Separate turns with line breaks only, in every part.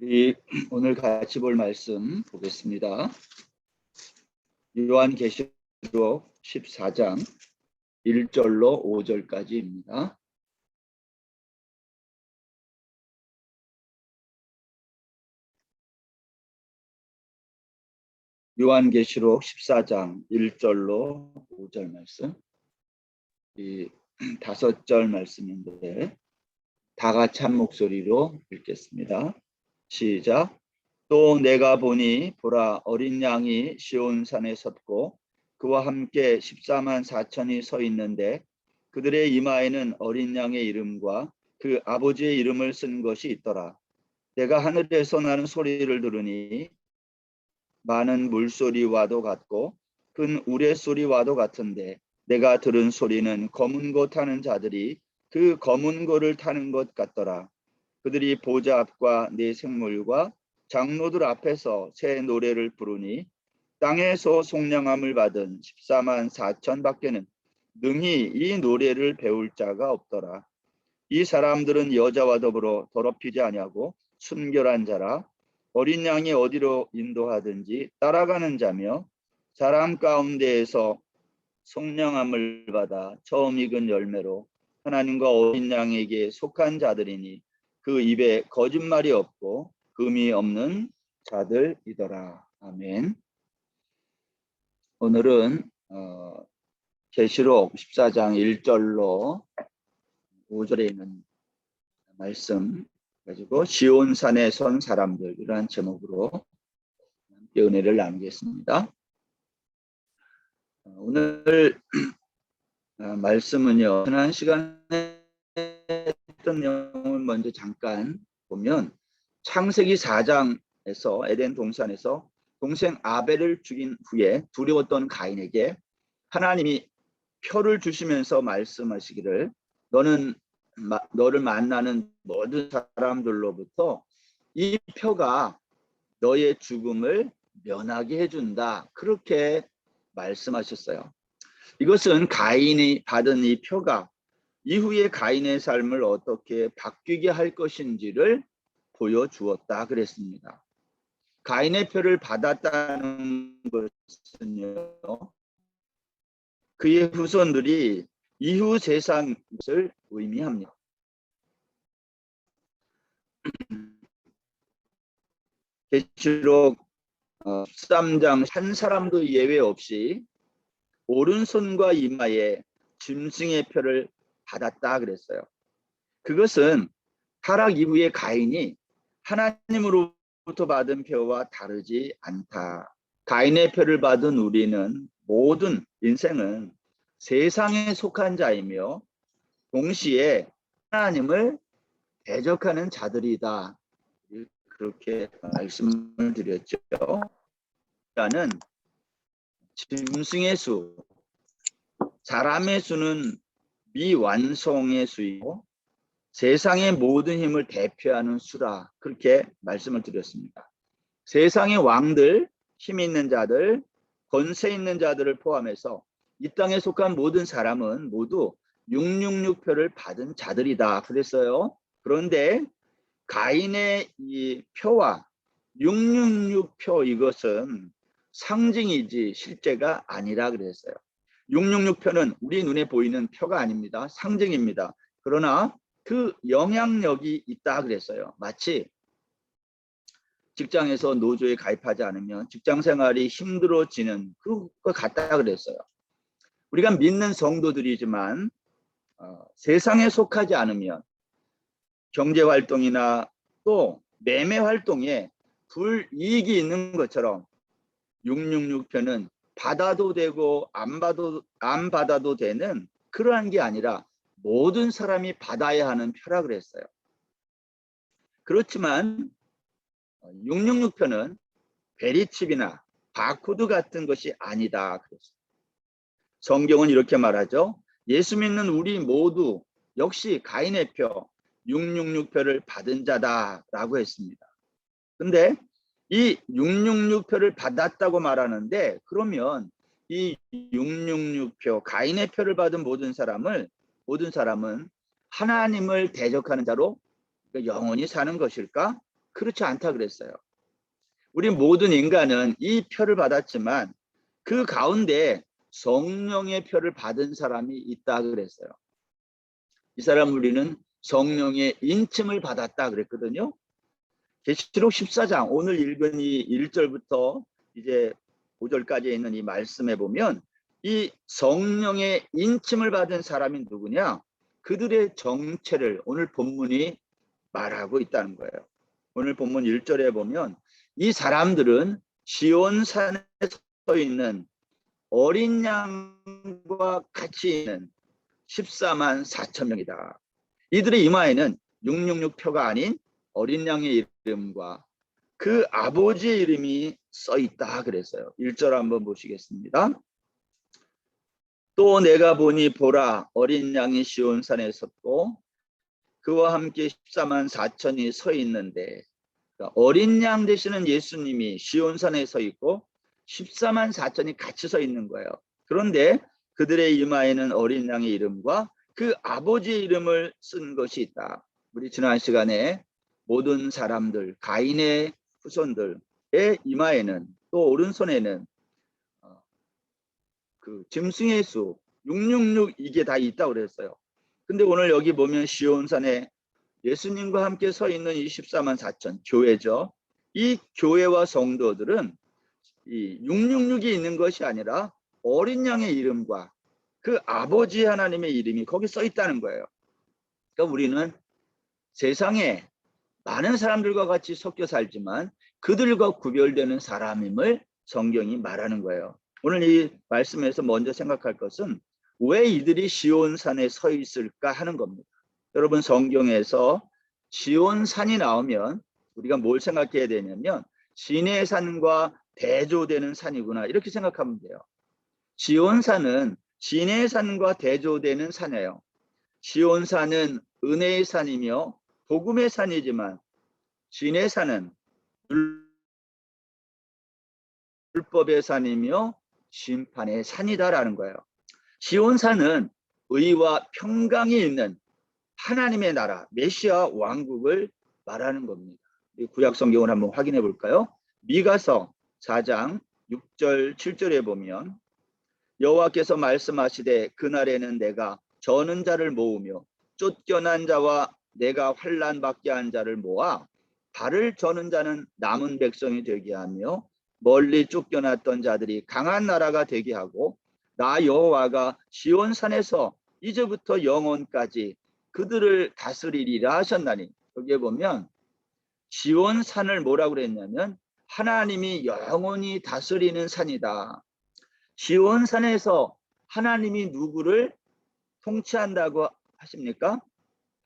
우리 오늘 같이 볼 말씀 보겠습니다. 요한계시록 14장 1절로 5절까지입니다. 요한계시록 14장 1절로 5절 말씀, 이 5절 말씀인데 다 같이 한 목소리로 읽겠습니다. 시작. 또 내가 보니 보라, 어린 양이 시온산에 섰고 그와 함께 14만 4천이 서 있는데 그들의 이마에는 어린 양의 이름과 그 아버지의 이름을 쓴 것이 있더라. 내가 하늘에서 나는 소리를 들으니 많은 물소리와도 같고 큰 우레소리와도 같은데 내가 들은 소리는 검은 고 타는 자들이 그 검은 고를 타는 것 같더라. 그들이 보좌 앞과 네 생물과 장로들 앞에서 새 노래를 부르니 땅에서 속량함을 받은 14만 4천 밖에는 능히 이 노래를 배울 자가 없더라. 이 사람들은 여자와 더불어 더럽히지 아니하고 순결한 자라. 어린 양이 어디로 인도하든지 따라가는 자며 사람 가운데에서 속량함을 받아 처음 익은 열매로 하나님과 어린 양에게 속한 자들이니 그 입에 거짓말이 없고 금이 없는 자들이더라. 아멘. 오늘은 계시록 14장 1절로 5절에 있는 말씀 가지고 시온산에 선 사람들이라는 제목으로 함께 은혜를 나누겠습니다. 오늘 말씀은요, 지난 시간에 했던 내용을 먼저 잠깐 보면 창세기 4장에서 에덴 동산에서 동생 아벨을 죽인 후에 두려웠던 가인에게 하나님이 표를 주시면서 말씀하시기를 너를 만나는 모든 사람들로부터 이 표가 너의 죽음을 면하게 해준다. 그렇게 말씀하셨어요. 이것은 가인이 받은 이 표가 이후에 가인의 삶을 어떻게 바뀌게 할 것인지를 보여주었다 그랬습니다. 가인의 표를 받았다는 것은요, 그의 후손들이 이후 세상을 의미합니다. 계시록 13장 한 사람도 예외 없이 오른손과 이마에 짐승의 표를 받았다 그랬어요. 그것은 타락 이후에 가인이 하나님으로부터 받은 표와 다르지 않다. 가인의 표를 받은 우리는 모든 인생은 세상에 속한 자이며 동시에 하나님을 대적하는 자들이다. 그렇게 말씀을 드렸죠. 라는 짐승의 수, 사람의 수는 미완성의 수이고 세상의 모든 힘을 대표하는 수라, 그렇게 말씀을 드렸습니다. 세상의 왕들, 힘 있는 자들, 권세 있는 자들을 포함해서 이 땅에 속한 모든 사람은 모두 666표를 받은 자들이다 그랬어요. 그런데 가인의 이 표와 666표, 이것은 상징이지 실제가 아니라 그랬어요. 666표는 우리 눈에 보이는 표가 아닙니다. 상징입니다. 그러나 그 영향력이 있다 그랬어요. 마치 직장에서 노조에 가입하지 않으면 직장 생활이 힘들어지는 그것 같다 그랬어요. 우리가 믿는 성도들이지만 세상에 속하지 않으면 경제활동이나 또 매매활동에 불이익이 있는 것처럼 666표는 받아도 되고 안 받아도 되는 그러한 게 아니라 모든 사람이 받아야 하는 표라 그랬어요. 그렇지만 666표는 베리칩이나 바코드 같은 것이 아니다 그랬어요. 성경은 이렇게 말하죠. 예수 믿는 우리 모두 역시 가인의 표 666표를 받은 자다라고 했습니다. 근데 이 666표를 받았다고 말하는데, 그러면 이 666표 가인의 표를 받은 모든 사람은 하나님을 대적하는 자로 영원히 사는 것일까? 그렇지 않다 그랬어요. 우리 모든 인간은 이 표를 받았지만 그 가운데 성령의 표를 받은 사람이 있다 그랬어요. 이 사람 우리는 성령의 인침을 받았다 그랬거든요. 계시록 14장 오늘 읽은 이 1절부터 이제 5절까지 있는 이 말씀에 보면 이 성령의 인침을 받은 사람이 누구냐? 그들의 정체를 오늘 본문이 말하고 있다는 거예요. 오늘 본문 1절에 보면 이 사람들은 시온산에 서 있는 어린 양과 같이 있는 14만 4천 명이다. 이들의 이마에는 666표가 아닌 어린 양의 이름과 그 아버지의 이름이 써 있다 그랬어요. 1절 한번 보시겠습니다. 또 내가 보니 보라 어린 양이 시온산에 섰고 그와 함께 14만 4천이 서 있는데, 그러니까 어린 양 되시는 예수님이 시온산에 서 있고 14만 4천이 같이 서 있는 거예요. 그런데 그들의 이마에는 어린 양의 이름과 그 아버지의 이름을 쓴 것이 있다. 우리 지난 시간에 모든 사람들, 가인의 후손들의 이마에는 또 오른손에는 그 짐승의 수 666 이게 다 있다고 그랬어요. 근데 오늘 여기 보면 시온산에 예수님과 함께 서 있는 이 14만 4천 교회죠. 이 교회와 성도들은 이 666이 있는 것이 아니라 어린 양의 이름과 그 아버지 하나님의 이름이 거기 써 있다는 거예요. 그러니까 우리는 세상에 많은 사람들과 같이 섞여 살지만 그들과 구별되는 사람임을 성경이 말하는 거예요. 오늘 이 말씀에서 먼저 생각할 것은 왜 이들이 시온산에 서 있을까 하는 겁니다. 여러분 성경에서 시온산이 나오면 우리가 뭘 생각해야 되냐면 시내산과 대조되는 산이구나 이렇게 생각하면 돼요. 시온산은 시내산과 대조되는 산이에요. 시온산은 은혜의 산이며 복음의 산이지만 시내산은 율법의 산이며 심판의 산이다라는 거예요. 시온산은 의와 평강이 있는 하나님의 나라 메시아 왕국을 말하는 겁니다. 구약 성경을 한번 확인해 볼까요? 미가서 4장 6절 7절에 보면 여호와께서 말씀하시되 그날에는 내가 저는 자를 모으며 쫓겨난 자와 내가 환난 받게 한 자를 모아 발을 저는 자는 남은 백성이 되게 하며 멀리 쫓겨났던 자들이 강한 나라가 되게 하고 나 여호와가 시온산에서 이제부터 영원까지 그들을 다스리리라 하셨나니, 여기에 보면 시온산을 뭐라고 그랬냐면 하나님이 영원히 다스리는 산이다. 시온산에서 하나님이 누구를 통치한다고 하십니까?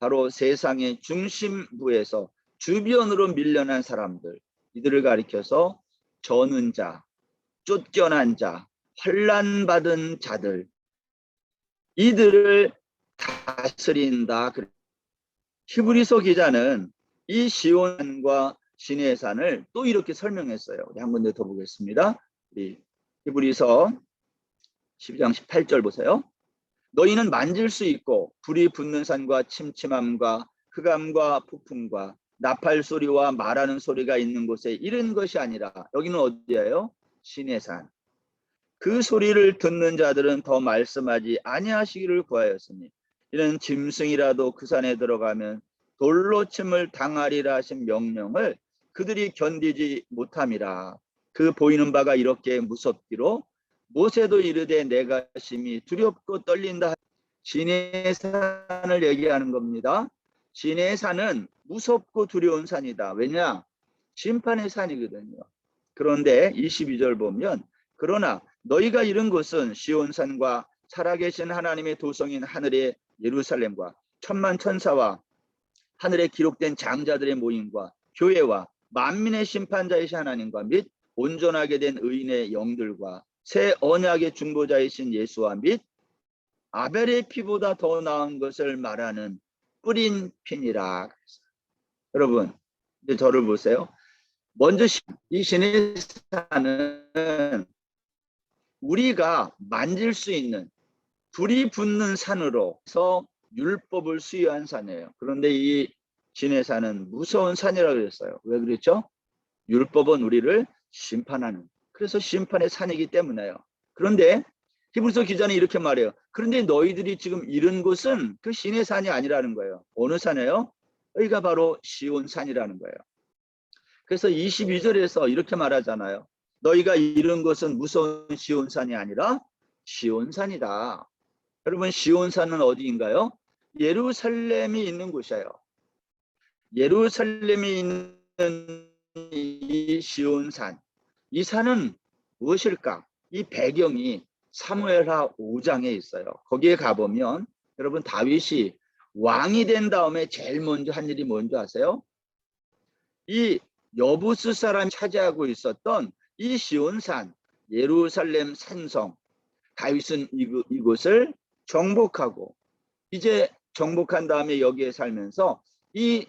바로 세상의 중심부에서 주변으로 밀려난 사람들, 이들을 가리켜서 저는 자, 쫓겨난 자, 환난받은 자들, 이들을 다스린다. 히브리서 기자는 이 시온산과 시내산을 또 이렇게 설명했어요. 우리 한 군데 더 보겠습니다. 우리 히브리서 12장 18절 보세요. 너희는 만질 수 있고 불이 붙는 산과 침침함과 흑암과 폭풍과 나팔 소리와 말하는 소리가 있는 곳에 이른 것이 아니라, 여기는 어디예요? 시내산. 그 소리를 듣는 자들은 더 말씀하지 아니하시기를 구하였으니 이는 짐승이라도 그 산에 들어가면 돌로 침을 당하리라 하신 명령을 그들이 견디지 못함이라. 그 보이는 바가 이렇게 무섭기로 모세도 이르되 내가 심히 두렵고 떨린다. 시내산을 얘기하는 겁니다. 시내산은 무섭고 두려운 산이다. 왜냐? 심판의 산이거든요. 그런데 22절 보면 그러나 너희가 이른 곳은 시온산과 살아계신 하나님의 도성인 하늘의 예루살렘과 천만 천사와 하늘에 기록된 장자들의 모임과 교회와 만민의 심판자이신 하나님과 및 온전하게 된 의인의 영들과 새 언약의 중보자이신 예수와 및 아벨의 피보다 더 나은 것을 말하는 뿌린 피니라. 여러분 이제 저를 보세요. 먼저 이 시내산은 우리가 만질 수 있는 불이 붙는 산으로서 율법을 수여한 산이에요. 그런데 이 시내산은 무서운 산이라고 그랬어요. 왜 그랬죠? 율법은 우리를 심판하는, 그래서 심판의 산이기 때문에요. 그런데 히브리서 기자는 이렇게 말해요. 그런데 너희들이 지금 이른 곳은 그 시내 산이 아니라는 거예요. 어느 산이에요? 여기가 바로 시온 산이라는 거예요. 그래서 22절에서 이렇게 말하잖아요. 너희가 이른 것은 무서운 시온 산이 아니라 시온 산이다. 여러분, 시온 산은 어디인가요? 예루살렘이 있는 곳이에요. 예루살렘이 있는 이 시온 산, 이 산은 무엇일까? 이 배경이 사무엘하 5장에 있어요. 거기에 가보면 여러분, 다윗이 왕이 된 다음에 제일 먼저 한 일이 뭔지 아세요? 이 여부스 사람이 차지하고 있었던 이 시온산, 예루살렘 산성, 다윗은 이곳을 정복하고, 이제 정복한 다음에 여기에 살면서 이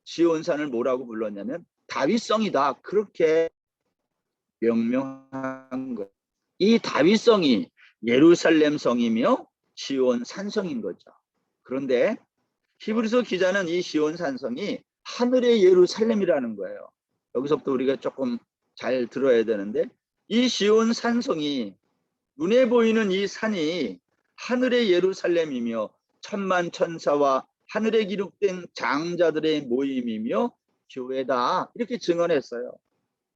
시온산을 뭐라고 불렀냐면 다윗성이다, 그렇게 명명한 거예요. 이 다윗성이 예루살렘 성이며 시온 산성인 거죠. 그런데 히브리서 기자는 이 시온 산성이 하늘의 예루살렘이라는 거예요. 여기서부터 우리가 조금 잘 들어야 되는데, 이 시온 산성이, 눈에 보이는 이 산이 하늘의 예루살렘이며 천만 천사와 하늘에 기록된 장자들의 모임이며 교회다, 이렇게 증언했어요.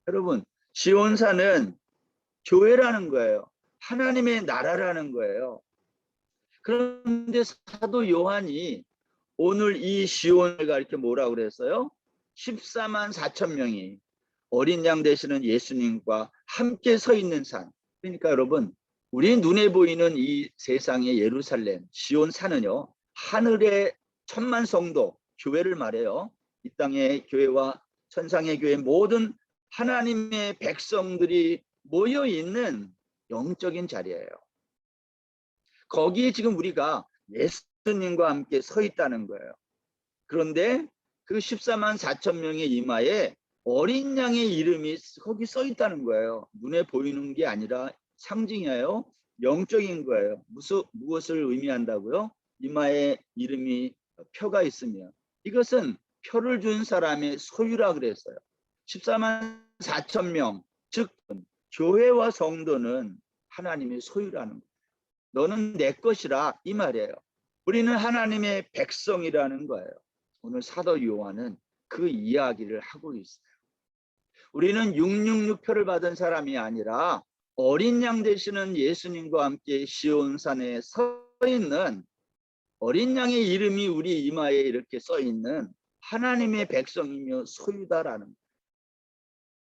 여러분, 시온산은 교회라는 거예요. 하나님의 나라라는 거예요. 그런데 사도 요한이 오늘 이 시온을 이렇게 뭐라고 그랬어요? 14만 4천 명이 어린 양 되시는 예수님과 함께 서 있는 산. 그러니까 여러분, 우리 눈에 보이는 이 세상의 예루살렘, 시온 산은요, 하늘의 천만 성도, 교회를 말해요. 이 땅의 교회와 천상의 교회, 모든 하나님의 백성들이 모여 있는 영적인 자리예요. 거기에 지금 우리가 예수님과 함께 서 있다는 거예요. 그런데 그 14만 4천 명의 이마에 어린 양의 이름이 거기 써 있다는 거예요. 눈에 보이는 게 아니라 상징이에요. 영적인 거예요. 무엇을 의미한다고요? 이마에 이름이, 표가 있으면 이것은 표를 준 사람의 소유라 그랬어요. 14만 4천 명, 즉 교회와 성도는 하나님의 소유라는 거예요. 너는 내 것이라, 이 말이에요. 우리는 하나님의 백성이라는 거예요. 오늘 사도 요한은 그 이야기를 하고 있어요. 우리는 666표를 받은 사람이 아니라 어린 양 되시는 예수님과 함께 시온산에 서 있는, 어린 양의 이름이 우리 이마에 이렇게 써 있는 하나님의 백성이며 소유다라는 거예요.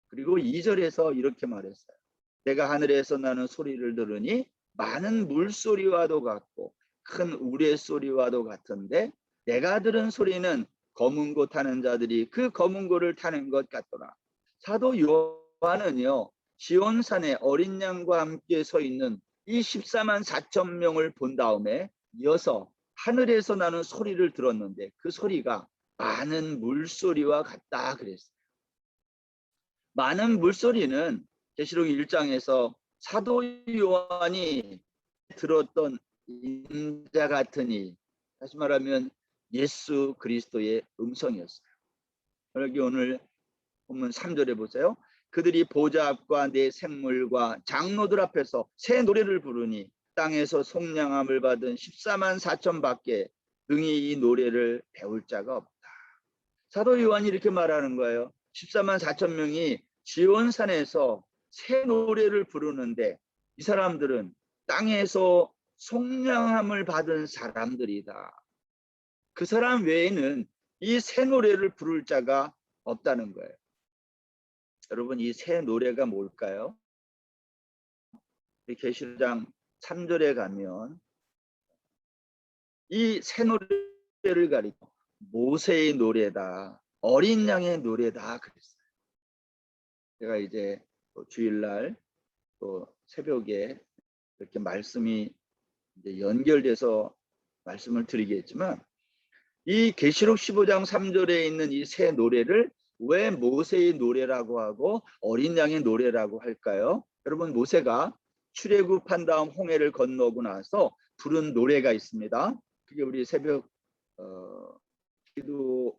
그리고 2절에서 이렇게 말했어요. 내가 하늘에서 나는 소리를 들으니 많은 물소리와도 같고 큰 우레소리와도 같은데, 내가 들은 소리는 검은 고 타는 자들이 그 검은 고를 타는 것 같더라. 사도 요한은요, 시온산에 어린 양과 함께 서 있는 이 14만 4천 명을 본 다음에 이어서 하늘에서 나는 소리를 들었는데 그 소리가 많은 물소리와 같다 그랬어요. 많은 물소리는 계시록 1장에서 사도 요한이 들었던 인자 같으니, 다시 말하면 예수 그리스도의 음성이었어요. 여기 오늘 본문 3절에 보세요. 그들이 보좌 앞과 내 생물과 장로들 앞에서 새 노래를 부르니 땅에서 속량함을 받은 14만 4천 밖에 능히 이 노래를 배울 자가 없다. 사도 요한이 이렇게 말하는 거예요. 14만 4천 명이 지원산에서 새 노래를 부르는데 이 사람들은 땅에서 속량함을 받은 사람들이다. 그 사람 외에는 이 새 노래를 부를 자가 없다는 거예요. 여러분, 이 새 노래가 뭘까요? 계시록 3절에 가면 이 새 노래를 가리켜 모세의 노래다, 어린 양의 노래다 그랬어요. 제가 이제 주일날 또 새벽에 이렇게 말씀이 이제 연결돼서 말씀을 드리겠지만, 이 계시록 15장 3절에 있는 이 새 노래를 왜 모세의 노래라고 하고 어린 양의 노래라고 할까요? 여러분, 모세가 출애굽한 다음 홍해를 건너고 나서 부른 노래가 있습니다. 그게 우리 새벽 기도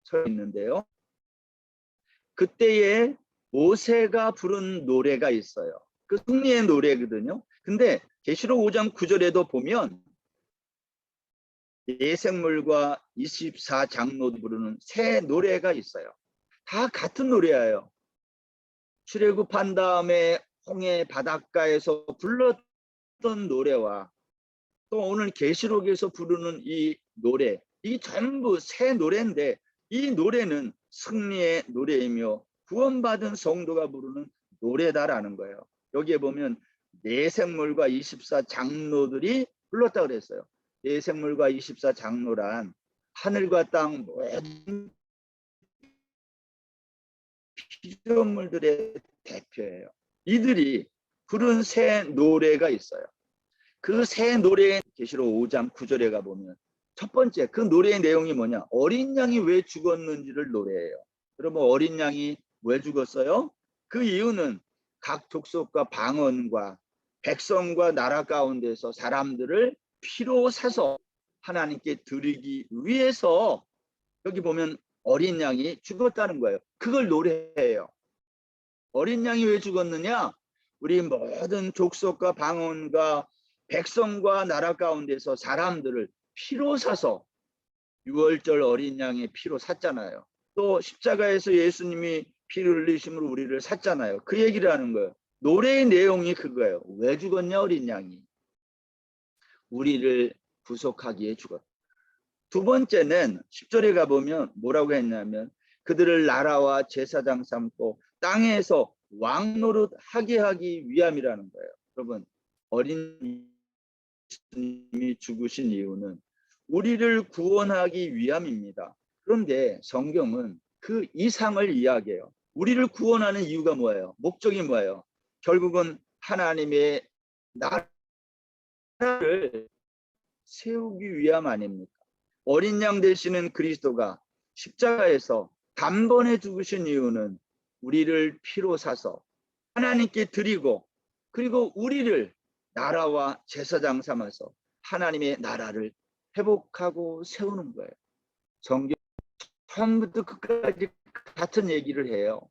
서 있는데요. 그때에 모세가 부른 노래가 있어요. 그 승리의 노래거든요. 근데 계시록 5장 9절에도 보면 예생물과 24장로도 부르는 새 노래가 있어요. 다 같은 노래예요. 출애굽한 다음에 홍해 바닷가에서 불렀던 노래와 또 오늘 계시록에서 부르는 이 노래, 이 전부 새 노래인데 이 노래는 승리의 노래이며 구원받은 성도가 부르는 노래다라는 거예요. 여기에 보면 내생물과 24장로들이 불렀다 그랬어요. 내생물과 24장로란 하늘과 땅 모든 피조물들의 대표예요. 이들이 부른 새 노래가 있어요. 그 새 노래의 계시록 5장 9절에 가보면 첫 번째 그 노래의 내용이 뭐냐? 어린 양이 왜 죽었는지를 노래해요. 여러분 어린 양이 왜 죽었어요? 그 이유는 각 족속과 방언과 백성과 나라 가운데서 사람들을 피로 사서 하나님께 드리기 위해서 여기 보면 어린 양이 죽었다는 거예요. 그걸 노래해요. 어린 양이 왜 죽었느냐? 우리 모든 족속과 방언과 백성과 나라 가운데서 사람들을 피로 사서 6월절 어린 양의 피로 샀잖아요. 또 십자가에서 예수님이 피를 흘리심으로 우리를 샀잖아요. 그 얘기를 하는 거예요. 노래의 내용이 그거예요. 왜 죽었냐 어린 양이? 우리를 구속하기에 죽었다. 두 번째는 10절에 가보면 뭐라고 했냐면 그들을 나라와 제사장 삼고 땅에서 왕노릇 하게 하기 위함이라는 거예요. 여러분 어린 예수님이 죽으신 이유는 우리를 구원하기 위함입니다. 그런데 성경은 그 이상을 이야기해요. 우리를 구원하는 이유가 뭐예요? 목적이 뭐예요? 결국은 하나님의 나라를 세우기 위함 아닙니까? 어린 양 되시는 그리스도가 십자가에서 단번에 죽으신 이유는 우리를 피로 사서 하나님께 드리고 그리고 우리를 나라와 제사장 삼아서 하나님의 나라를 회복하고 세우는 거예요. 성경 처음부터 끝까지 같은 얘기를 해요.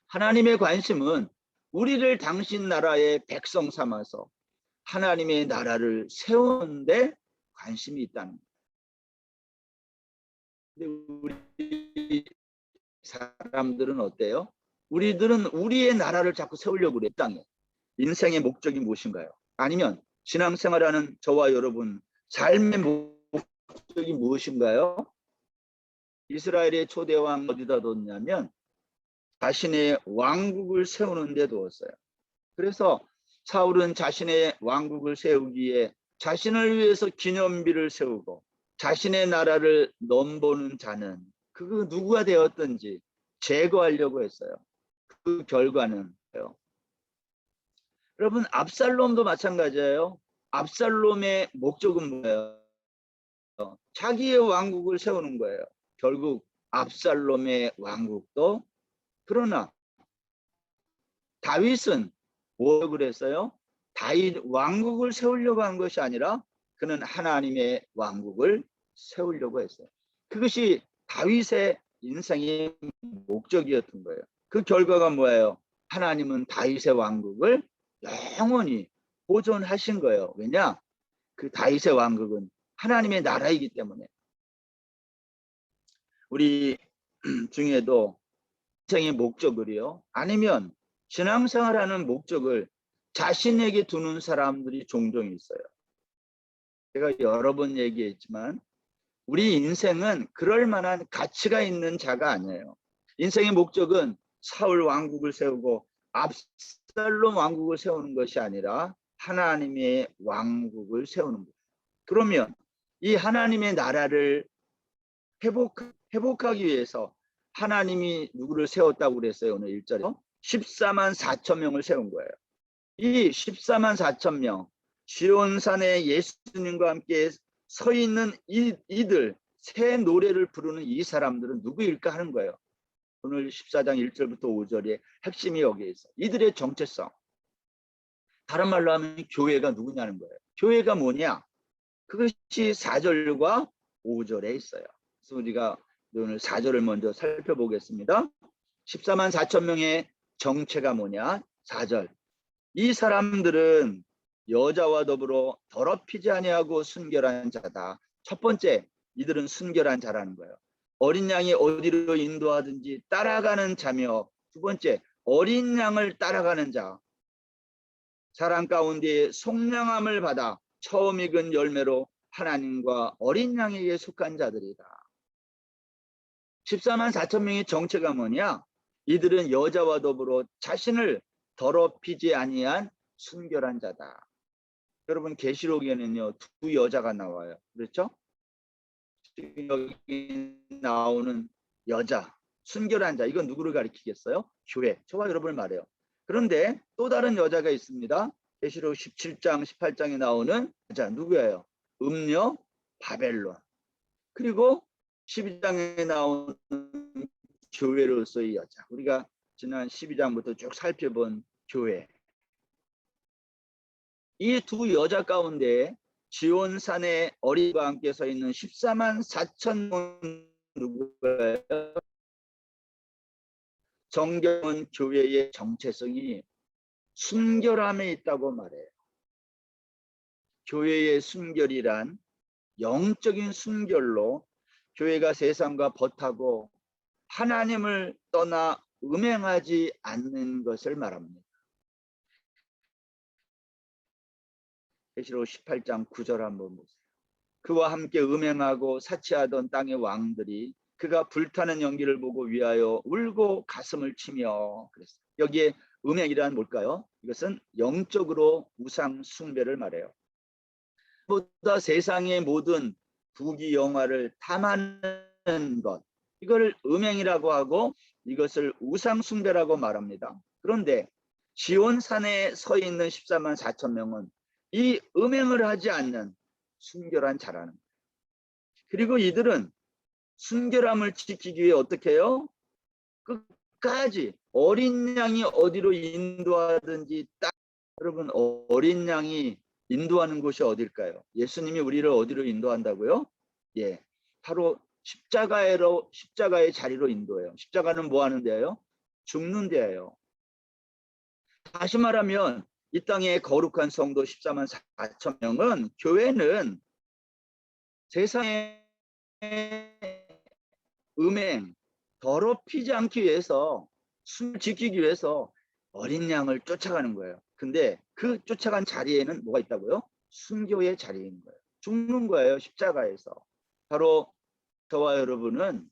하나님의 관심은 우리를 당신 나라의 백성 삼아서 하나님의 나라를 세우는데 관심이 있다는 거예요. 근데 우리 사람들은 어때요? 우리들은 우리의 나라를 자꾸 세우려고 그래. 땅에. 인생의 목적이 무엇인가요? 아니면 신앙생활하는 저와 여러분 삶의 목적이 무엇인가요? 이스라엘의 초대왕 어디다 뒀냐면 자신의 왕국을 세우는 데 두었어요. 그래서 사울은 자신의 왕국을 세우기에 자신을 위해서 기념비를 세우고 자신의 나라를 넘보는 자는 그 누구가 되었든지 제거하려고 했어요. 그 결과는 여러분 압살롬도 마찬가지예요. 압살롬의 목적은 뭐예요? 자기의 왕국을 세우는 거예요. 결국 압살롬의 왕국도 그러나 다윗은 뭐 그랬어요? 다윗 왕국을 세우려고 한 것이 아니라 그는 하나님의 왕국을 세우려고 했어요. 그것이 다윗의 인생의 목적이었던 거예요. 그 결과가 뭐예요? 하나님은 다윗의 왕국을 영원히 보존하신 거예요. 왜냐? 그 다윗의 왕국은 하나님의 나라이기 때문에. 우리 중에도 인생의 목적을요, 아니면 신앙생활하는 목적을 자신에게 두는 사람들이 종종 있어요. 제가 여러 번 얘기했지만 우리 인생은 그럴 만한 가치가 있는 자가 아니에요. 인생의 목적은 사울 왕국을 세우고 압살롬 왕국을 세우는 것이 아니라 하나님의 왕국을 세우는 거예요. 그러면 이 하나님의 나라를 회복하기 위해서 하나님이 누구를 세웠다고 그랬어요? 오늘 1절에 14만 4천 명을 세운 거예요. 이 14만 4천 명 시온산에 예수님과 함께 서 있는 이들 새 노래를 부르는 이 사람들은 누구일까 하는 거예요. 오늘 14장 1절부터 5절의 핵심이 여기에 있어요. 이들의 정체성. 다른 말로 하면 교회가 누구냐는 거예요. 교회가 뭐냐? 그것이 4절과 5절에 있어요. 그래서 우리가 오늘 4절을 먼저 살펴보겠습니다. 14만 4천 명의 정체가 뭐냐? 4절. 이 사람들은 여자와 더불어 더럽히지 아니하고 순결한 자다. 첫 번째, 이들은 순결한 자라는 거예요. 어린 양이 어디로 인도하든지 따라가는 자며, 두 번째, 어린 양을 따라가는 자. 사랑 가운데 속량함을 받아 처음 익은 열매로 하나님과 어린 양에게 속한 자들이다. 14만 4천 명의 정체가 뭐냐? 이들은 여자와 더불어 자신을 더럽히지 아니한 순결한 자다. 여러분, 계시록에는요, 두 여자가 나와요. 그렇죠? 여기 나오는 여자, 순결한 자, 이건 누구를 가리키겠어요? 교회, 저와 여러분을 말해요. 그런데 또 다른 여자가 있습니다. 계시록 17장, 18장에 나오는 여자, 누구예요? 음녀 바벨론. 그리고 12장에 나오는 교회로서의 여자. 우리가 지난 12장부터 쭉 살펴본 교회. 이 두 여자 가운데 지온산에 어린이와 함께 서 있는 14만 4천 명 누구예요? 정경은 교회의 정체성이 순결함에 있다고 말해요. 교회의 순결이란 영적인 순결로 교회가 세상과 벗하고 하나님을 떠나 음행하지 않는 것을 말합니다. 계시록 18장 9절 한번 보세요. 그와 함께 음행하고 사치하던 땅의 왕들이 그가 불타는 연기를 보고 위하여 울고 가슴을 치며 그랬어요. 여기에 음행이란 뭘까요? 이것은 영적으로 우상 숭배를 말해요. 보다 세상의 모든 부귀 영화를 탐하는 것, 이걸 음행이라고 하고 이것을 우상 숭배라고 말합니다. 그런데 지온산에 서 있는 14만 4천 명은 이 음행을 하지 않는 순결한 자라는 거예요. 그리고 이들은 순결함을 지키기 위해 어떻게 해요? 끝까지 어린 양이 어디로 인도하든지 딱. 여러분, 어린 양이 인도하는 곳이 어딜까요? 예수님이 우리를 어디로 인도한다고요? 예, 바로 십자가의 자리로 인도해요. 십자가는 뭐 하는 데예요? 죽는 데예요. 다시 말하면 이 땅의 거룩한 성도 14만 4천 명은, 교회는 세상의 음행, 더럽히지 않기 위해서, 숨을 지키기 위해서 어린 양을 쫓아가는 거예요. 근데 그 쫓아간 자리에는 뭐가 있다고요? 순교의 자리인 거예요. 죽는 거예요, 십자가에서. 바로 저와 여러분은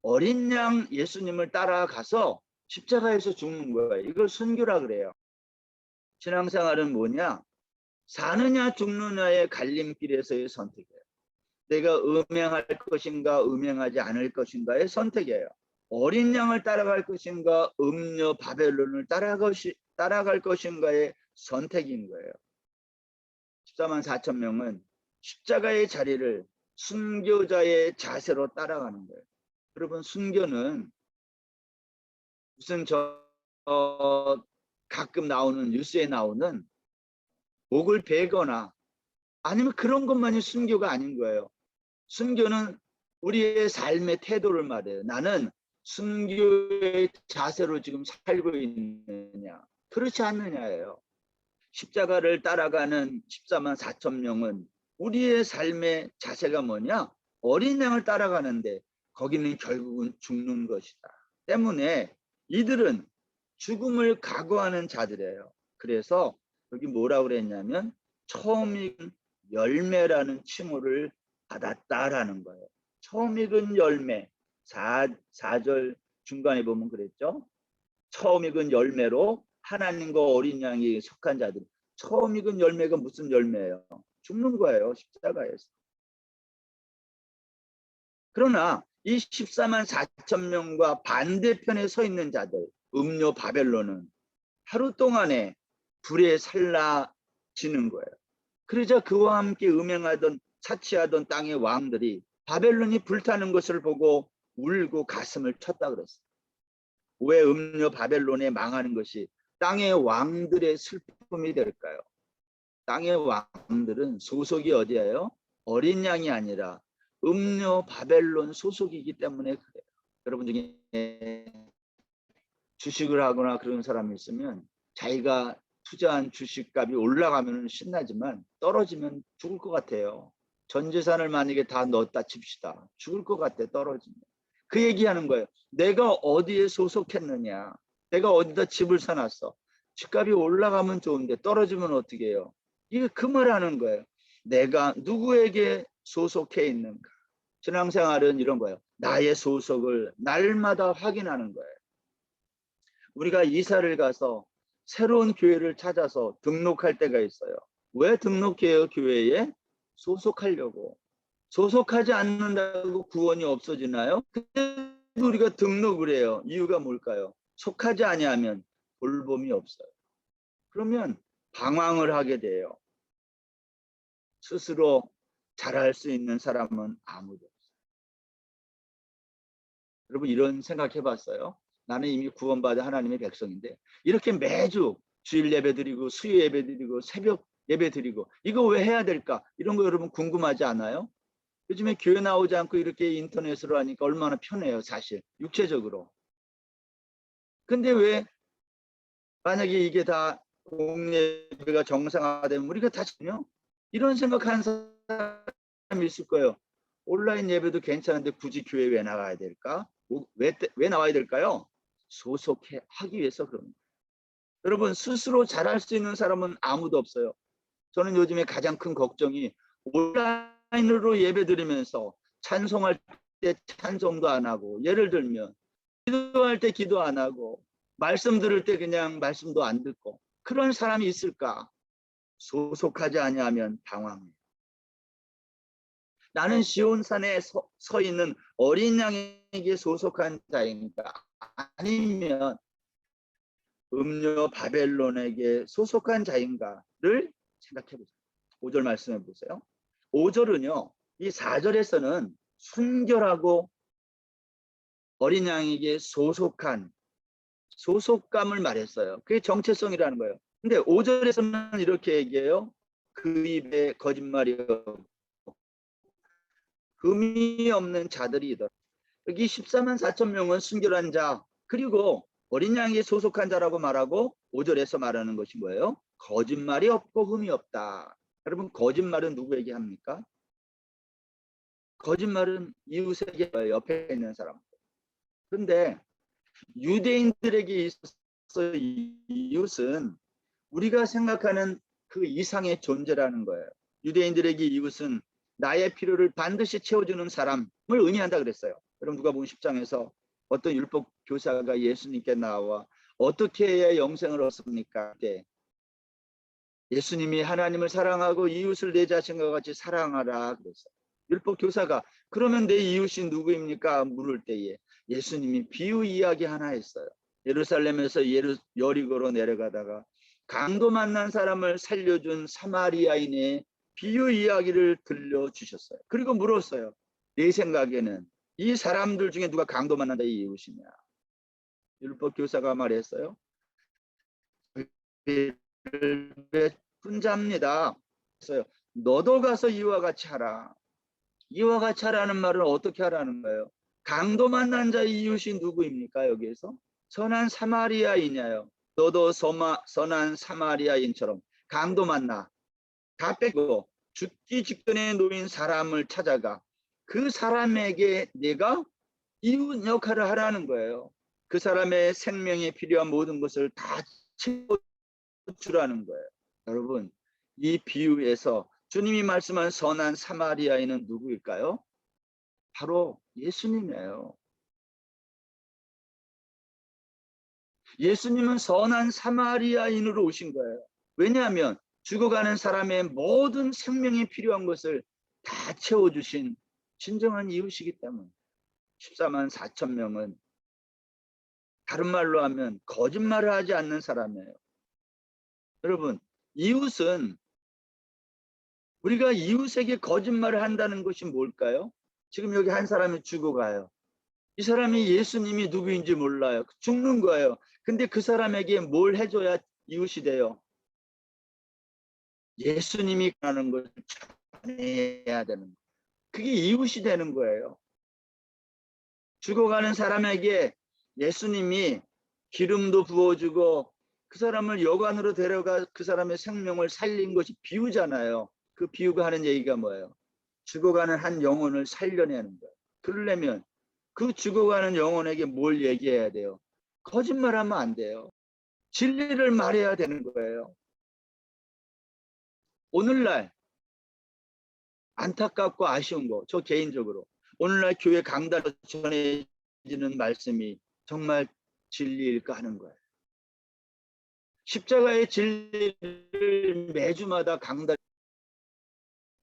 어린 양 예수님을 따라가서 십자가에서 죽는 거예요. 이걸 순교라 그래요. 신앙생활은 뭐냐? 사느냐 죽느냐의 갈림길에서의 선택이에요. 내가 음행할 것인가 음행하지 않을 것인가의 선택이에요. 어린 양을 따라갈 것인가 음녀 바벨론을 따라갈 것인가의 선택인 거예요. 14만 4천 명은 십자가의 자리를 순교자의 자세로 따라가는 거예요. 여러분, 순교는 무슨 가끔 나오는 뉴스에 나오는 목을 베거나 아니면 그런 것만이 순교가 아닌 거예요. 순교는 우리의 삶의 태도를 말해요. 나는 순교의 자세로 지금 살고 있느냐, 그렇지 않느냐예요. 십자가를 따라가는 14만 4천 명은 우리의 삶의 자세가 뭐냐? 어린 양을 따라가는데 거기는 결국은 죽는 것이다. 때문에 이들은 죽음을 각오하는 자들이에요. 그래서 여기 뭐라고 그랬냐면 처음 익은 열매라는 칭호를 받았다라는 거예요. 처음 익은 열매. 4절 중간에 보면 그랬죠. 처음 익은 열매로 하나님과 어린 양이 속한 자들. 처음 익은 열매가 무슨 열매예요? 죽는 거예요, 십자가에서. 그러나 이 14만 4천 명과 반대편에 서 있는 자들, 음료 바벨론은 하루 동안에 불에 살라지는 거예요. 그러자 그와 함께 음행하던 사치하던 땅의 왕들이 바벨론이 불타는 것을 보고 울고 가슴을 쳤다 그랬어요. 왜 음료 바벨론에 망하는 것이 땅의 왕들의 슬픔이 될까요? 땅의 왕들은 소속이 어디예요? 어린 양이 아니라 음료 바벨론 소속이기 때문에 그래요. 여러분 중에 주식을 하거나 그런 사람이 있으면 자기가 투자한 주식값이 올라가면 신나지만 떨어지면 죽을 것 같아요. 전 재산을 만약에 다 넣었다 칩시다. 죽을 것 같아, 떨어지면. 그 얘기하는 거예요. 내가 어디에 소속했느냐. 내가 어디다 집을 사놨어. 집값이 올라가면 좋은데 떨어지면 어떻게 해요? 이게 그 말하는 거예요. 내가 누구에게 소속해 있는가. 신앙생활은 이런 거예요. 나의 소속을 날마다 확인하는 거예요. 우리가 이사를 가서 새로운 교회를 찾아서 등록할 때가 있어요. 왜 등록해요? 교회에 소속하려고. 소속하지 않는다고 구원이 없어지나요? 근데 우리가 등록을 해요. 이유가 뭘까요? 속하지 아니하면 돌봄이 없어요. 그러면 방황을 하게 돼요. 스스로 잘할 수 있는 사람은 아무도 없어요. 여러분 이런 생각해 봤어요? 나는 이미 구원받은 하나님의 백성인데 이렇게 매주 주일 예배 드리고 수요 예배 드리고 새벽 예배 드리고 이거 왜 해야 될까? 이런 거 여러분 궁금하지 않아요? 요즘에 교회 나오지 않고 이렇게 인터넷으로 하니까 얼마나 편해요, 사실. 육체적으로. 근데 왜 만약에 이게 다 공예배가 정상화되면 우리가 다 전혀 이런 생각하는 사람이 있을 거예요. 온라인 예배도 괜찮은데 굳이 교회 왜 나가야 될까? 왜 나와야 될까요? 소속하기 위해서 그런 거예요. 여러분 스스로 잘할 수 있는 사람은 아무도 없어요. 저는 요즘에 가장 큰 걱정이 온라인으로 예배 드리면서 찬송할 때 찬송도 안 하고, 예를 들면 기도할 때 기도 안 하고, 말씀 들을 때 그냥 말씀도 안 듣고, 그런 사람이 있을까? 소속하지 아니하면 당황해요. 나는 시온산에 서 있는 어린 양에게 소속한 자인가? 아니면 음료 바벨론에게 소속한 자인가를 생각해 보세요. 5절 말씀해 보세요. 5절은요. 이 4절에서는 순결하고 어린 양에게 소속한 소속감을 말했어요. 그게 정체성이라는 거예요. 근데 5절에서는 이렇게 얘기해요. 그 입에 거짓말이 없고 금이 없는 자들이더라. 여기 14만 4천 명은 순결한 자, 그리고 어린 양에게 소속한 자라고 말하고 5절에서 말하는 것이 뭐예요? 거짓말이 없고 흠이 없다. 여러분 거짓말은 누구에게 합니까? 거짓말은 이웃에게, 옆에 있는 사람. 그런데 유대인들에게 있어서 이웃은 우리가 생각하는 그 이상의 존재라는 거예요. 유대인들에게 이웃은 나의 필요를 반드시 채워주는 사람을 의미한다 그랬어요. 여러분 누가복음 10장에서 어떤 율법 교사가 예수님께 나와 어떻게 해야 영생을 얻습니까? 예수님이 하나님을 사랑하고 이웃을 내 자신과 같이 사랑하라 그랬어요. 율법 교사가 그러면 내 이웃이 누구입니까? 물을 때에 예수님이 비유 이야기 하나 했어요. 예루살렘에서 여리고로 내려가다가 강도 만난 사람을 살려준 사마리아인의 비유 이야기를 들려주셨어요. 그리고 물었어요. 내 생각에는 이 사람들 중에 누가 강도 만난다 이 이웃이냐? 율법 교사가 말했어요. 혼자입니다. 그래서 너도 가서 이와 같이 하라. 이와 같이 하라는 말은 어떻게 하라는 거예요? 강도 만난 자의 이웃이 누구입니까? 여기에서 선한 사마리아인이에요. 너도 선한 사마리아인처럼 강도 만나 다 빼고 죽기 직전에 놓인 사람을 찾아가 그 사람에게 내가 이웃 역할을 하라는 거예요. 그 사람의 생명에 필요한 모든 것을 다 채워주라는 거예요. 여러분 이 비유에서 주님이 말씀한 선한 사마리아인은 누구일까요? 바로 예수님이에요. 예수님은 선한 사마리아인으로 오신 거예요. 왜냐하면 죽어가는 사람의 모든 생명에 필요한 것을 다 채워주신 진정한 이웃이기 때문에 14만 4천 명은 다른 말로 하면 거짓말을 하지 않는 사람이에요. 여러분 이웃은 우리가 이웃에게 거짓말을 한다는 것이 뭘까요? 지금 여기 한 사람이 죽어가요. 이 사람이 예수님이 누구인지 몰라요. 죽는 거예요. 근데 그 사람에게 뭘 해줘야 이웃이 돼요? 예수님이 가는 것을 전해야 되는 거예요. 그게 이웃이 되는 거예요. 죽어가는 사람에게 예수님이 기름도 부어주고 그 사람을 여관으로 데려가 그 사람의 생명을 살린 것이 비유잖아요. 그 비유가 하는 얘기가 뭐예요? 죽어가는 한 영혼을 살려내는 거예요. 그러려면 그 죽어가는 영혼에게 뭘 얘기해야 돼요? 거짓말하면 안 돼요. 진리를 말해야 되는 거예요. 오늘날 안타깝고 아쉬운 거, 저 개인적으로 오늘날 교회 강단에서 전해지는 말씀이 정말 진리일까 하는 거예요. 십자가의 진리를 매주마다 강단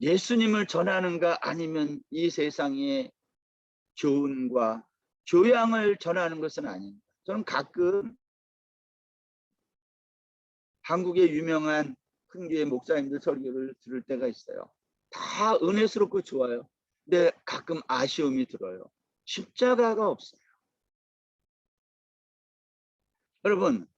예수님을 전하는가 아니면 이 세상의 교훈과 교양을 전하는 것은 아닙니다. 저는 가끔 한국의 유명한 큰 교회 목사님들 설교를 들을 때가 있어요. 다 은혜스럽고 좋아요. 근데 가끔 아쉬움이 들어요. 십자가가 없어요. 여러분,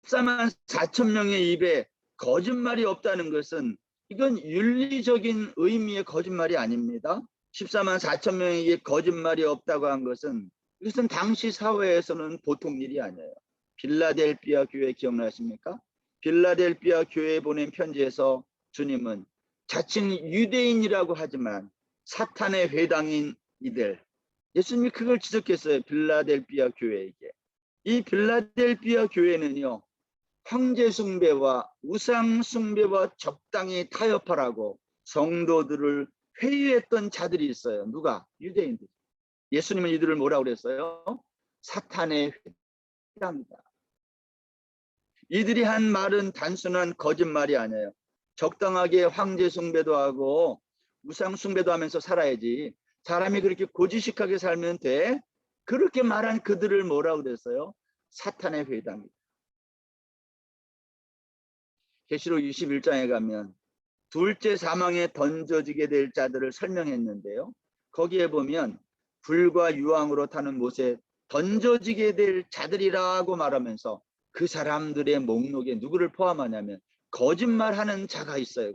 14만 4천 명의 입에 거짓말이 없다는 것은 이건 윤리적인 의미의 거짓말이 아닙니다. 14만 4천 명에게 거짓말이 없다고 한 것은 이것은 당시 사회에서는 보통 일이 아니에요. 빌라델피아 교회 기억나십니까? 빌라델피아 교회에 보낸 편지에서 주님은 자칭 유대인이라고 하지만 사탄의 회당인 이들, 예수님이 그걸 지적했어요. 빌라델피아 교회에게. 이 빌라델피아 교회는요, 황제 숭배와 우상 숭배와 적당히 타협하라고 성도들을 회유했던 자들이 있어요. 누가? 유대인들. 예수님은 이들을 뭐라고 그랬어요? 사탄의 회당이다. 이들이 한 말은 단순한 거짓말이 아니에요. 적당하게 황제 숭배도 하고 우상 숭배도 하면서 살아야지. 사람이 그렇게 고지식하게 살면 돼. 그렇게 말한 그들을 뭐라고 그랬어요? 사탄의 회당이다. 계시록 21장에 가면 둘째 사망에 던져지게 될 자들을 설명했는데요. 거기에 보면 불과 유황으로 타는 못에 던져지게 될 자들이라고 말하면서 그 사람들의 목록에 누구를 포함하냐면 거짓말하는 자가 있어요.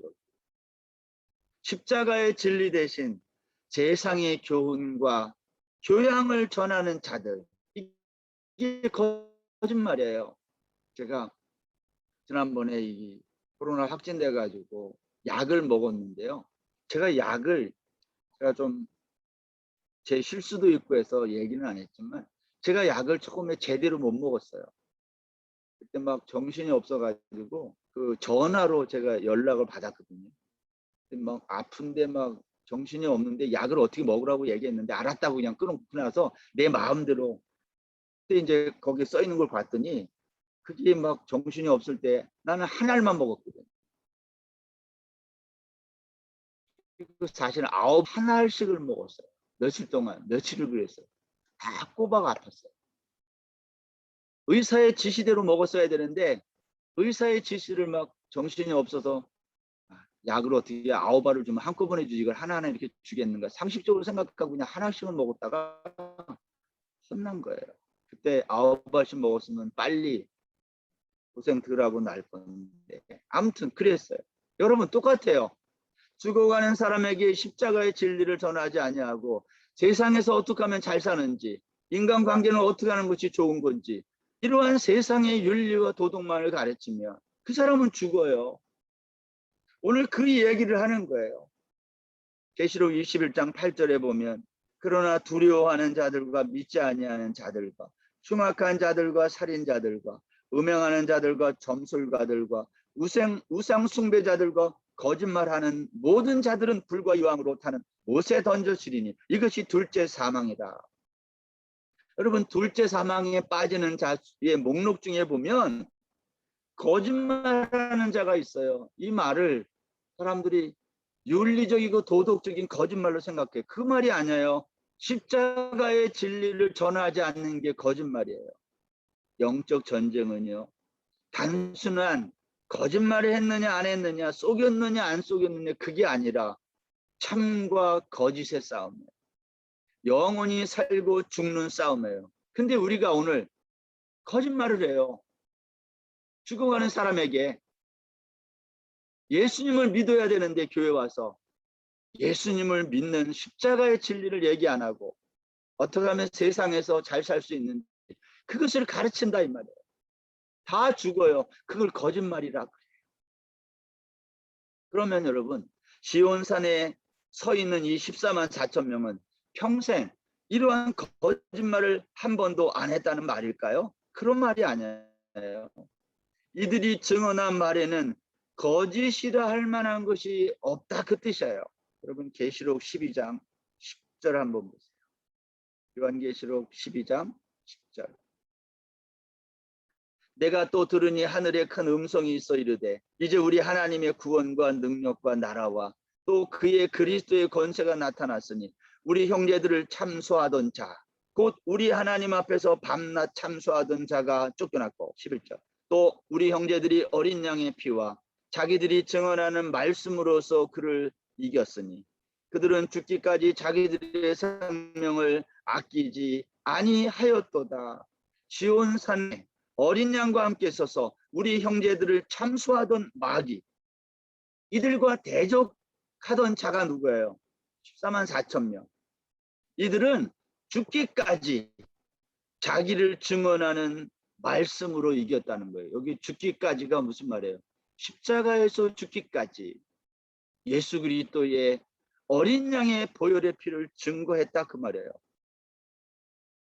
십자가의 진리 대신 세상의 교훈과 교양을 전하는 자들, 이게 거짓말이에요. 제가 지난번에 이 코로나 확진돼 가지고 약을 먹었는데요. 제가 좀 제 실수도 있고 해서 얘기는 안 했지만 제가 약을 처음에 제대로 못 먹었어요. 그때 막 정신이 없어 가지고 그 전화로 제가 연락을 받았거든요. 막 아픈데 막 정신이 없는데 약을 어떻게 먹으라고 얘기했는데 알았다고 그냥 끊고 나서 내 마음대로 그때 이제 거기에 써 있는 걸 봤더니 그게 막 정신이 없을 때 나는 한 알만 먹었거든요. 사실은 한 알씩을 먹었어요. 며칠 동안 며칠을 그랬어요. 다 꼬박 아팠어요. 의사의 지시대로 먹었어야 되는데 의사의 지시를 막 정신이 없어서 약을 어떻게 9알을 주면 한꺼번에 주지 이걸 하나하나 이렇게 주겠는가 상식적으로 생각하고 그냥 하나씩은 먹었다가 혼난 거예요. 그때 9알씩 먹었으면 빨리 고생 덜 하고 날 뻔했는데 아무튼 그랬어요. 여러분 똑같아요. 죽어가는 사람에게 십자가의 진리를 전하지 아니하고 세상에서 어떻게 하면 잘 사는지 인간관계는 어떻게 하는 것이 좋은 건지 이러한 세상의 윤리와 도덕만을 가르치면 그 사람은 죽어요. 오늘 그 얘기를 하는 거예요. 계시록 21장 8절에 보면 그러나 두려워하는 자들과 믿지 아니하는 자들과 흉악한 자들과 살인자들과 음행하는 자들과 점술가들과 우상 숭배자들과 거짓말하는 모든 자들은 불과 유황으로 타는 못에 던져지리니 이것이 둘째 사망이다. 여러분 둘째 사망에 빠지는 자의 목록 중에 보면 거짓말하는 자가 있어요. 이 말을 사람들이 윤리적이고 도덕적인 거짓말로 생각해. 그 말이 아니에요. 십자가의 진리를 전하지 않는 게 거짓말이에요. 영적 전쟁은요. 단순한 거짓말을 했느냐 안 했느냐 속였느냐 안 속였느냐 그게 아니라 참과 거짓의 싸움이에요. 영원히 살고 죽는 싸움이에요. 근데 우리가 오늘 거짓말을 해요. 죽어가는 사람에게 예수님을 믿어야 되는데 교회 와서 예수님을 믿는 십자가의 진리를 얘기 안 하고 어떻게 하면 세상에서 잘 살 수 있는지 그것을 가르친다 이 말이에요. 다 죽어요. 그걸 거짓말이라 그래요. 그러면 여러분 시온산에 서 있는 이 14만 4천 명은 평생 이러한 거짓말을 한 번도 안 했다는 말일까요? 그런 말이 아니에요. 이들이 증언한 말에는 거짓이라 할 만한 것이 없다 그 뜻이에요. 여러분 계시록 12장 10절 한번 보세요. 요한계시록 12장 10절. 내가 또 들으니 하늘에 큰 음성이 있어 이르되 이제 우리 하나님의 구원과 능력과 나라와 또 그의 그리스도의 권세가 나타났으니 우리 형제들을 참소하던 자 곧 우리 하나님 앞에서 밤낮 참소하던 자가 쫓겨났고 11절. 또 우리 형제들이 어린 양의 피와 자기들이 증언하는 말씀으로서 그를 이겼으니 그들은 죽기까지 자기들의 생명을 아끼지 아니하였도다. 시온산에 어린 양과 함께 있어서 우리 형제들을 참소하던 마귀 이들과 대적하던 자가 누구예요? 14만 4천 명. 이들은 죽기까지 자기를 증언하는 말씀으로 이겼다는 거예요. 여기 죽기까지가 무슨 말이에요? 십자가에서 죽기까지 예수 그리스도의 어린 양의 보혈의 피를 증거했다 그 말이에요.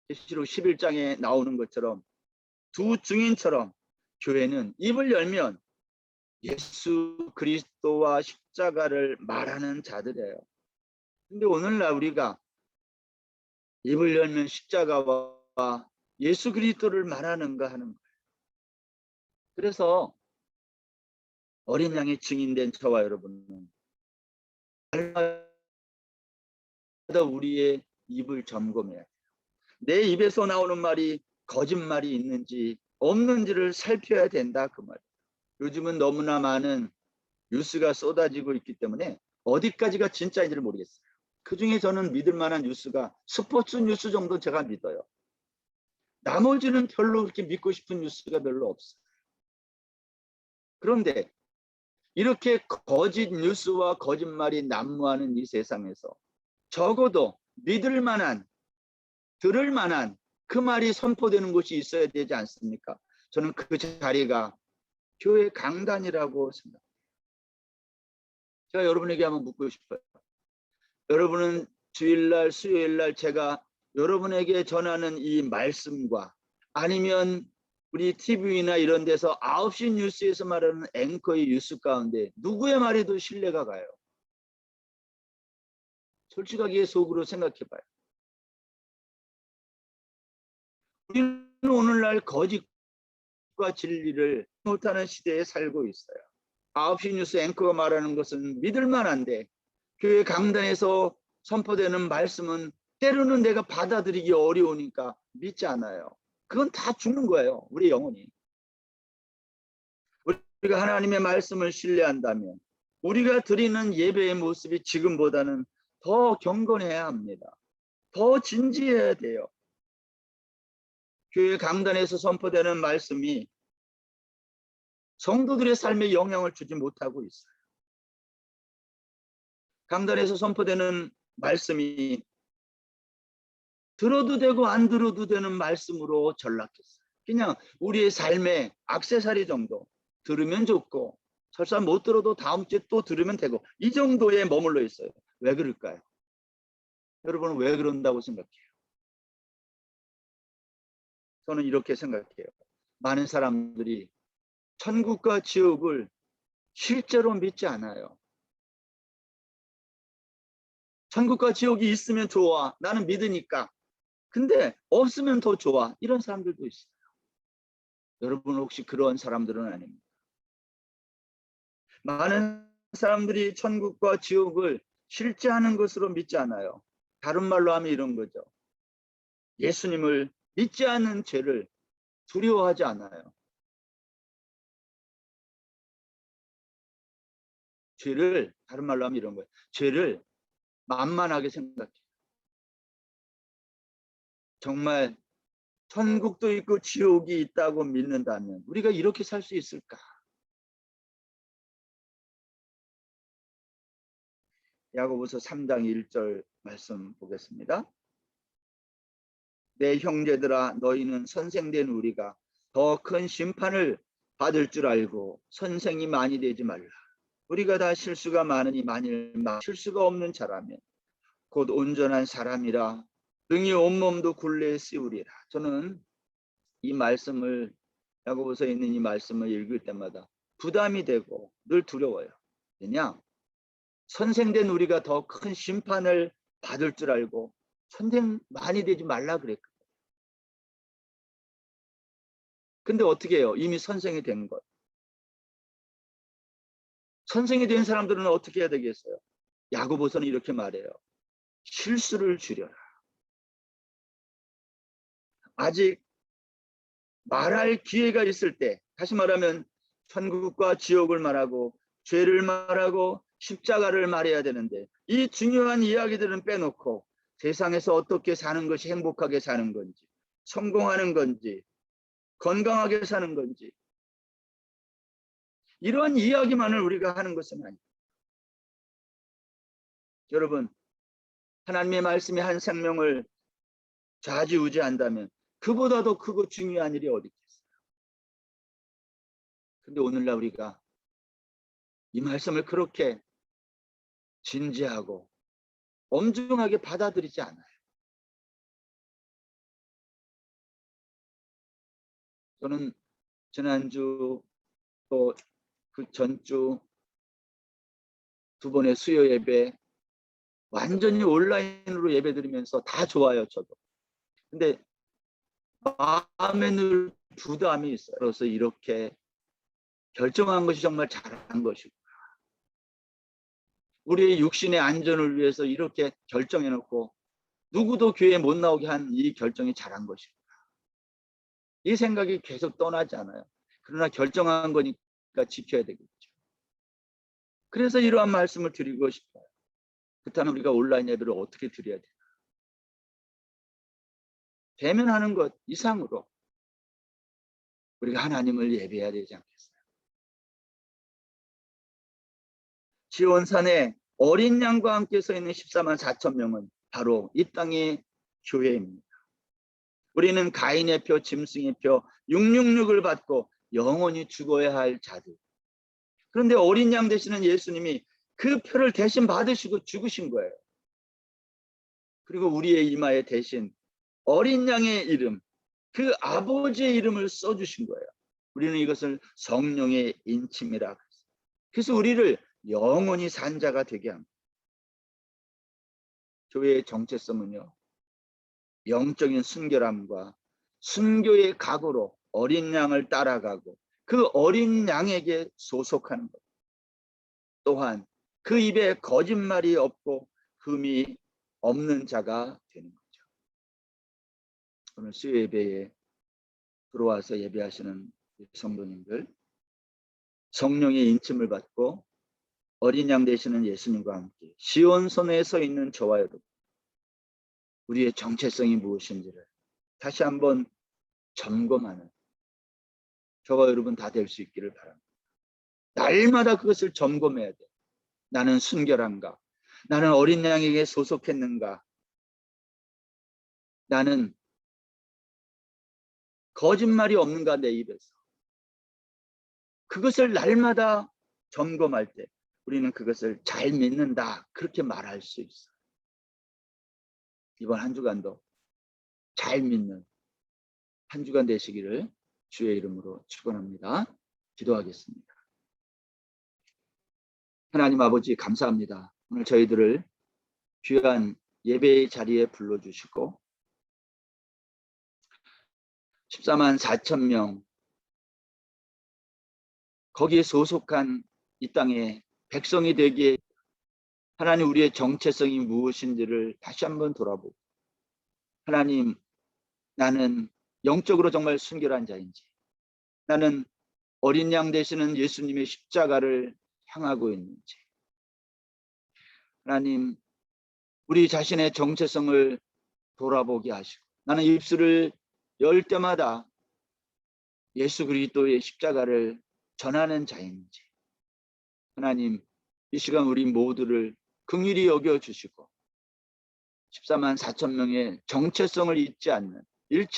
계시록 11장에 나오는 것처럼 두 증인처럼 교회는 입을 열면 예수 그리스도와 십자가를 말하는 자들이에요. 근데 오늘날 우리가 입을 열면 십자가와 예수 그리스도를 말하는가 하는 거예요. 그래서 어린 양의 증인된 저와 여러분은 날마다 우리의 입을 점검해야 돼요. 내 입에서 나오는 말이 거짓말이 있는지 없는지를 살펴야 된다 그 말이에요. 요즘은 너무나 많은 뉴스가 쏟아지고 있기 때문에 어디까지가 진짜인지를 모르겠어요. 그중에 저는 믿을 만한 뉴스가 스포츠 뉴스 정도 제가 믿어요. 나머지는 별로 그렇게 믿고 싶은 뉴스가 별로 없어요. 그런데 이렇게 거짓 뉴스와 거짓말이 난무하는 이 세상에서 적어도 믿을 만한, 들을 만한 그 말이 선포되는 곳이 있어야 되지 않습니까? 저는 그 자리가 교회 강단이라고 생각합니다. 제가 여러분에게 한번 묻고 싶어요. 여러분은 주일날, 수요일날 제가 여러분에게 전하는 이 말씀과 아니면 우리 TV나 이런 데서 9시 뉴스에서 말하는 앵커의 뉴스 가운데 누구의 말에도 신뢰가 가요? 솔직하게 속으로 생각해 봐요. 우리는 오늘날 거짓과 진리를 못하는 시대에 살고 있어요. 9시 뉴스 앵커가 말하는 것은 믿을 만한데 교회 강단에서 선포되는 말씀은 때로는 내가 받아들이기 어려우니까 믿지 않아요. 그건 다 죽는 거예요. 우리 영혼이. 우리가 하나님의 말씀을 신뢰한다면 우리가 드리는 예배의 모습이 지금보다는 더 경건해야 합니다. 더 진지해야 돼요. 교회 강단에서 선포되는 말씀이 성도들의 삶에 영향을 주지 못하고 있어요. 강단에서 선포되는 말씀이 들어도 되고 안 들어도 되는 말씀으로 전락했어요. 그냥 우리의 삶의 액세서리 정도 들으면 좋고 설사 못 들어도 다음 주에 또 들으면 되고 이 정도에 머물러 있어요. 왜 그럴까요? 여러분은 왜 그런다고 생각해요? 저는 이렇게 생각해요. 많은 사람들이 천국과 지옥을 실제로 믿지 않아요. 천국과 지옥이 있으면 좋아. 나는 믿으니까. 근데 없으면 더 좋아. 이런 사람들도 있어요. 여러분 혹시 그런 사람들은 아닙니다. 많은 사람들이 천국과 지옥을 실제하는 것으로 믿지 않아요. 다른 말로 하면 이런 거죠. 예수님을 믿지 않는 죄를 두려워하지 않아요. 죄를 다른 말로 하면 이런 거예요. 죄를 만만하게 생각해요. 정말 천국도 있고 지옥이 있다고 믿는다면 우리가 이렇게 살 수 있을까? 야고보서 3장 1절 말씀 보겠습니다. 내 형제들아 너희는 선생된 우리가 더 큰 심판을 받을 줄 알고 선생이 많이 되지 말라. 우리가 다 실수가 많으니 만일 실수가 없는 자라면 곧 온전한 사람이라 능히 온몸도 굴레에 씌우리라. 저는 이 말씀을 야고보서에 있는 이 말씀을 읽을 때마다 부담이 되고 늘 두려워요. 왜냐? 선생된 우리가 더 큰 심판을 받을 줄 알고 선생 많이 되지 말라 그랬거든요. 근데 어떻게 해요? 이미 선생이 된 것. 선생이 된 사람들은 어떻게 해야 되겠어요? 야고보서는 이렇게 말해요. 실수를 줄여라. 아직 말할 기회가 있을 때, 다시 말하면 천국과 지옥을 말하고 죄를 말하고 십자가를 말해야 되는데 이 중요한 이야기들은 빼놓고 세상에서 어떻게 사는 것이 행복하게 사는 건지, 성공하는 건지, 건강하게 사는 건지 이러한 이야기만을 우리가 하는 것은 아니에요. 여러분, 하나님의 말씀이 한 생명을 좌지우지한다면 그보다도 크고 중요한 일이 어디 있겠어요? 근데 오늘날 우리가 이 말씀을 그렇게 진지하고 엄중하게 받아들이지 않아요. 저는 지난주 또 그 전주 두 번의 수요 예배 완전히 온라인으로 예배 드리면서 다 좋아요, 저도. 근데 마음에 늘 부담이 있어요. 그래서 이렇게 결정한 것이 정말 잘한 것이고 우리의 육신의 안전을 위해서 이렇게 결정해놓고 누구도 교회에 못 나오게 한 이 결정이 잘한 것이고 이 생각이 계속 떠나지 않아요. 그러나 결정한 거니까 지켜야 되겠죠. 그래서 이러한 말씀을 드리고 싶어요. 그렇다면 우리가 온라인 예배를 어떻게 드려야 돼요? 대면하는 것 이상으로 우리가 하나님을 예배해야 되지 않겠어요? 지온산에 어린 양과 함께 서 있는 14만 4천 명은 바로 이 땅의 교회입니다. 우리는 가인의 표, 짐승의 표 666을 받고 영원히 죽어야 할 자들. 그런데 어린 양 되시는 예수님이 그 표를 대신 받으시고 죽으신 거예요. 그리고 우리의 이마에 대신 어린 양의 이름, 그 아버지의 이름을 써주신 거예요. 우리는 이것을 성령의 인침이라. 그래서 우리를 영원히 산 자가 되게 합니다. 교회의 정체성은요, 영적인 순결함과 순교의 각오로 어린 양을 따라가고 그 어린 양에게 소속하는 것. 또한 그 입에 거짓말이 없고 흠이 없는 자가 되는 거죠. 오늘 수요 예배에 들어와서 예배하시는 성도님들, 성령의 인침을 받고 어린 양 되시는 예수님과 함께 시온선에 서 있는 저와 여러분, 우리의 정체성이 무엇인지를 다시 한번 점검하는 저와 여러분 다 될 수 있기를 바랍니다. 날마다 그것을 점검해야 돼. 나는 순결한가? 나는 어린 양에게 소속했는가? 나는 거짓말이 없는가 내 입에서? 그것을 날마다 점검할 때 우리는 그것을 잘 믿는다 그렇게 말할 수 있어요. 이번 한 주간도 잘 믿는 한 주간 되시기를 주의 이름으로 축원합니다. 기도하겠습니다. 하나님 아버지 감사합니다. 오늘 저희들을 귀한 예배의 자리에 불러주시고 14만 4천 명 거기에 소속한 이 땅의 백성이 되기에 하나님 우리의 정체성이 무엇인지를 다시 한번 돌아보고 하나님 나는 영적으로 정말 순결한 자인지 나는 어린 양 되시는 예수님의 십자가를 향하고 있는지 하나님 우리 자신의 정체성을 돌아보게 하시고 나는 입술을 열 때마다 예수 그리스도의 십자가를 전하는 자인지 하나님 이 시간 우리 모두를 긍휼히 여겨주시고 14만 4천 명의 정체성을 잃지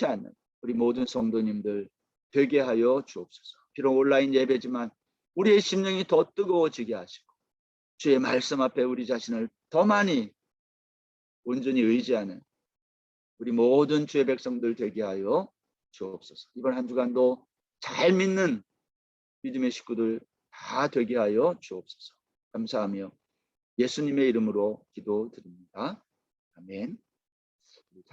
않는 우리 모든 성도님들 되게 하여 주옵소서. 비록 온라인 예배지만 우리의 심령이 더 뜨거워지게 하시고 주의 말씀 앞에 우리 자신을 더 많이 온전히 의지하는 우리 모든 주의 백성들 되게 하여 주옵소서. 이번 한 주간도 잘 믿는 믿음의 식구들 다 되게 하여 주옵소서. 감사하며 예수님의 이름으로 기도드립니다. 아멘.